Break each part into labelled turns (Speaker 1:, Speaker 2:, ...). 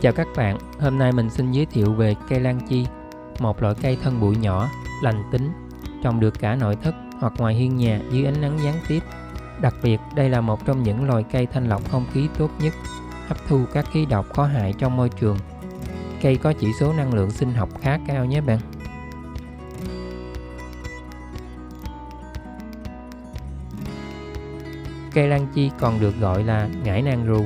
Speaker 1: Chào các bạn, hôm nay mình xin giới thiệu về cây lan chi, một loại cây thân bụi nhỏ, lành tính, trồng được cả nội thất hoặc ngoài hiên nhà dưới ánh nắng gián tiếp. Đặc biệt, đây là một trong những loài cây thanh lọc không khí tốt nhất, hấp thu các khí độc có hại trong môi trường. Cây có chỉ số năng lượng sinh học khá cao nhé bạn. Cây lan chi còn được gọi là ngải nàng rù.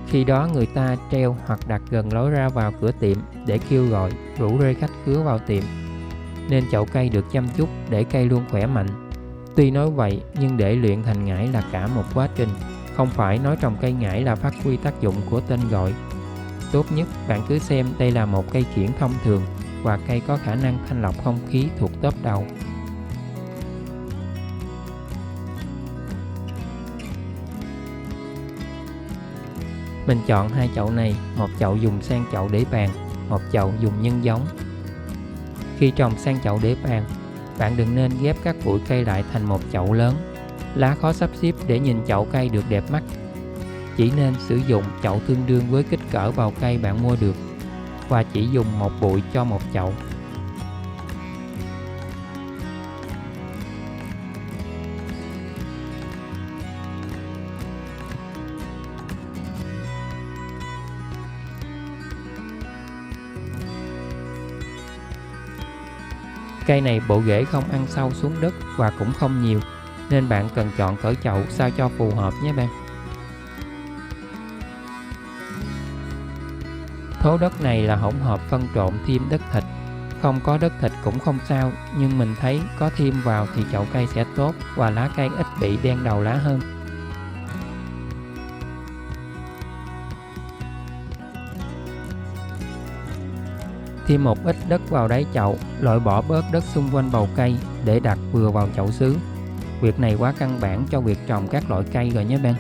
Speaker 1: Khi đó người ta treo hoặc đặt gần lối ra vào cửa tiệm để kêu gọi, rủ rê khách khứa vào tiệm. Nên chậu cây được chăm chút để cây luôn khỏe mạnh. Tuy nói vậy nhưng để luyện thành ngải là cả một quá trình. Không phải nói trồng cây ngải là phát huy tác dụng của tên gọi. Tốt nhất bạn cứ xem đây là một cây kiểng thông thường và cây có khả năng thanh lọc không khí thuộc top đầu. Mình chọn hai chậu này, một chậu dùng sang chậu để bàn, một chậu dùng nhân giống. Khi trồng sang chậu để bàn, bạn đừng nên ghép các bụi cây lại thành một chậu lớn. Lá khó sắp xếp để nhìn chậu cây được đẹp mắt. Chỉ nên sử dụng chậu tương đương với kích cỡ bào cây bạn mua được và chỉ dùng một bụi cho một chậu. Cây này bộ rễ không ăn sâu xuống đất và cũng không nhiều, nên bạn cần chọn cỡ chậu sao cho phù hợp nhé bạn. Thố đất này là hỗn hợp phân trộn thêm đất thịt. Không có đất thịt cũng không sao, nhưng mình thấy có thêm vào thì chậu cây sẽ tốt và lá cây ít bị đen đầu lá hơn. Thêm một ít đất vào đáy chậu, loại bỏ bớt đất xung quanh bầu cây để đặt vừa vào chậu xứ. Việc này quá căn bản cho việc trồng các loại cây rồi nhé bạn.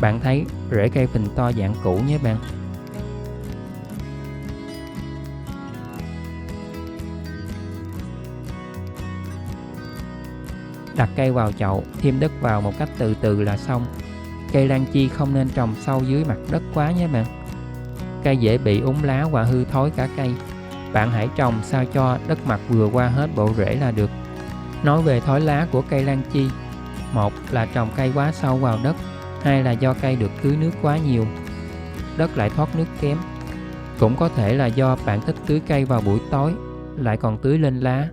Speaker 1: Bạn thấy rễ cây phình to dạng củ nhé bạn. Đặt cây vào chậu, thêm đất vào một cách từ từ là xong. Cây lan chi không nên trồng sâu dưới mặt đất quá nhé bạn. Cây dễ bị úng lá và hư thối cả cây. Bạn hãy trồng sao cho đất mặt vừa qua hết bộ rễ là được. Nói về thối lá của cây lan chi, một là trồng cây quá sâu vào đất, hai là do cây được tưới nước quá nhiều, đất lại thoát nước kém. Cũng có thể là do bạn thích tưới cây vào buổi tối, lại còn tưới lên lá.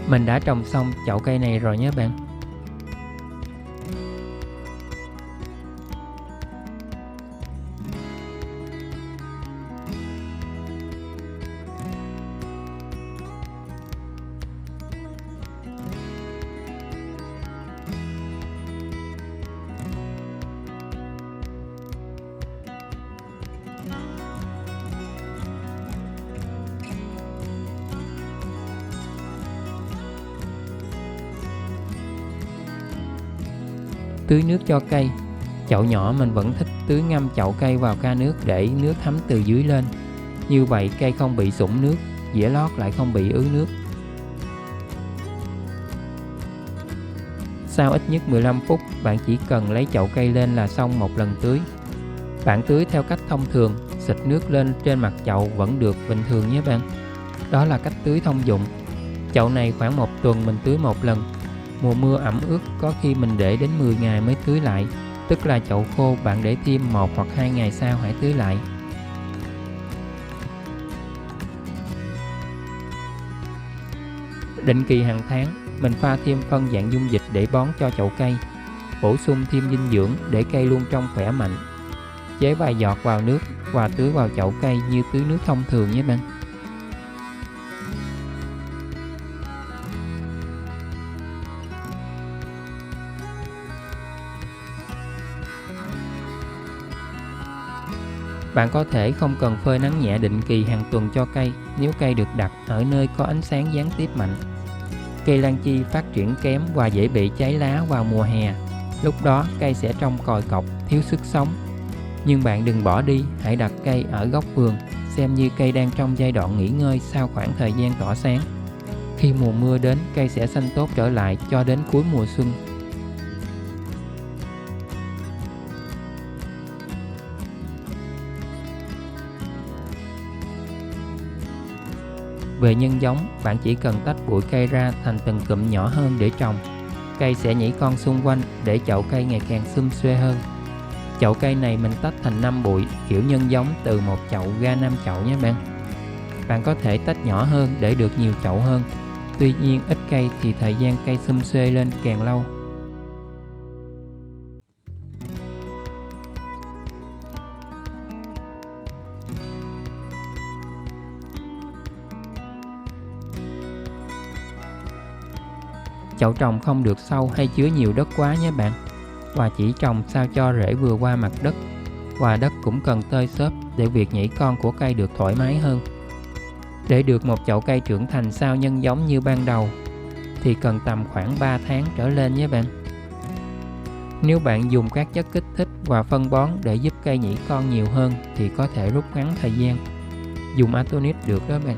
Speaker 1: Mình đã trồng xong chậu cây này rồi nhé bạn. Tưới nước cho cây. Chậu nhỏ mình vẫn thích tưới ngâm chậu cây vào ca nước để nước thấm từ dưới lên. Như vậy cây không bị sũng nước, dĩa lót lại không bị ứ nước. Sau ít nhất 15 phút, bạn chỉ cần lấy chậu cây lên là xong một lần tưới. Bạn tưới theo cách thông thường, xịt nước lên trên mặt chậu vẫn được bình thường nhé bạn. Đó là cách tưới thông dụng. Chậu này khoảng một tuần mình tưới một lần. Mùa mưa ẩm ướt có khi mình để đến 10 ngày mới tưới lại, tức là chậu khô bạn để thêm 1 hoặc 2 ngày sau hãy tưới lại. Định kỳ hàng tháng, mình pha thêm phân dạng dung dịch để bón cho chậu cây, bổ sung thêm dinh dưỡng để cây luôn trông khỏe mạnh. Chế vài giọt vào nước và tưới vào chậu cây như tưới nước thông thường nhé bạn. Bạn có thể không cần phơi nắng nhẹ định kỳ hàng tuần cho cây nếu cây được đặt ở nơi có ánh sáng gián tiếp mạnh. Cây lan chi phát triển kém và dễ bị cháy lá vào mùa hè. Lúc đó cây sẽ trông còi cọc, thiếu sức sống. Nhưng bạn đừng bỏ đi, hãy đặt cây ở góc vườn, xem như cây đang trong giai đoạn nghỉ ngơi sau khoảng thời gian tỏa sáng. Khi mùa mưa đến, cây sẽ xanh tốt trở lại cho đến cuối mùa xuân. Về nhân giống, bạn chỉ cần tách bụi cây ra thành từng cụm nhỏ hơn để trồng. Cây sẽ nhảy con xung quanh để chậu cây ngày càng sum xuê hơn. Chậu cây này mình tách thành 5 bụi, kiểu nhân giống từ một chậu ra 5 chậu nhé bạn. Bạn có thể tách nhỏ hơn để được nhiều chậu hơn. Tuy nhiên ít cây thì thời gian cây sum xuê lên càng lâu. Chậu trồng không được sâu hay chứa nhiều đất quá nhé bạn. Và chỉ trồng sao cho rễ vừa qua mặt đất. Và đất cũng cần tơi xốp để việc nhảy con của cây được thoải mái hơn. Để được một chậu cây trưởng thành sao nhân giống như ban đầu thì cần tầm khoảng 3 tháng trở lên nhé bạn. Nếu bạn dùng các chất kích thích và phân bón để giúp cây nhảy con nhiều hơn thì có thể rút ngắn thời gian. Dùng Atonit được đó bạn.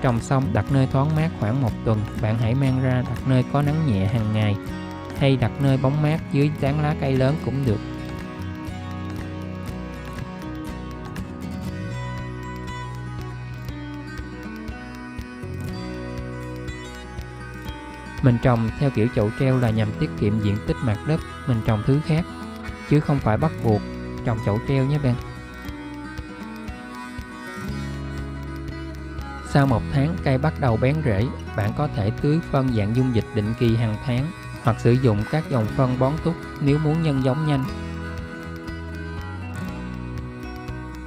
Speaker 1: Trồng xong đặt nơi thoáng mát khoảng 1 tuần, bạn hãy mang ra đặt nơi có nắng nhẹ hàng ngày hay đặt nơi bóng mát dưới tán lá cây lớn cũng được. Mình trồng theo kiểu chậu treo là nhằm tiết kiệm diện tích mặt đất mình trồng thứ khác, chứ không phải bắt buộc trồng chậu treo nhé bạn. Sau 1 tháng cây bắt đầu bén rễ, bạn có thể tưới phân dạng dung dịch định kỳ hàng tháng hoặc sử dụng các dòng phân bón túc nếu muốn nhân giống nhanh.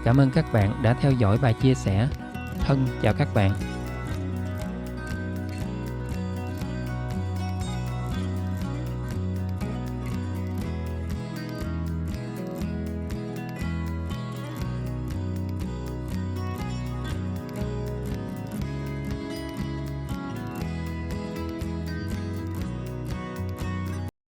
Speaker 1: Cảm ơn các bạn đã theo dõi bài chia sẻ. Thân chào các bạn.